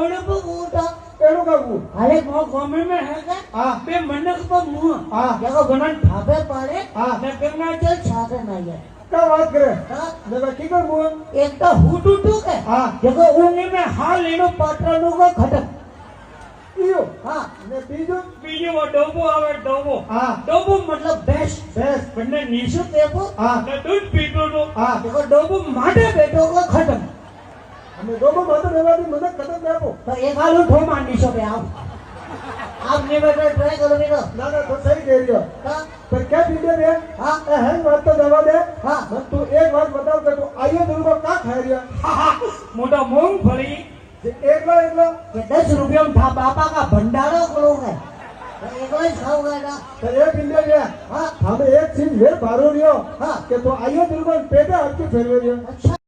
मोड़े पर उठा એનું કાવું अरे वो गोमे में है क्या હા बे मनक पर मुंह હા जगह बनन ठापे पाड़े હા न गंगा जल छाते नहीं है કા વાત કરે हाँ ને કી કર મું एक तो हुटू टू के હા जगह ऊँगे में हाल लेनो पात्रों को खटक ઈયો हाँ ને બીજું बीजो वो डोबो आवे डोबो હા डोबो मतलब भैंस બેસ बन्ने नीचू देवो હા न दूध पीतो तो હા जगह डोबो माटे बैठो को खटक અને ગોબો માતો રહેવાથી મને ખતમ આપો तो एक हाल उठो मानी सो बे आप नहीं बैठो ट्राई करो बेटा ના ના તો સહી કહી રહ્યો हाँ પણ ક્યાં પીડે બે हाँ એ હેંગ વાત તો જવા દે हाँ મને તું એક વાત બતાવ કે તું આયો દુર્ગો કા ખાઈ રહ્યા मोटा मूंगफली જે એકલો એકલો कि 10 रुपयों में था बापा का भंडारा खोलो है तो एक ही खाऊंगा ना તો એ પીડે બે हाँ અમે એક ચીજ વેર ભારો રહ્યો हाँ કે તું આયો દુર્ગો પેટે હટકે ફેરવે રહ્યો अच्छा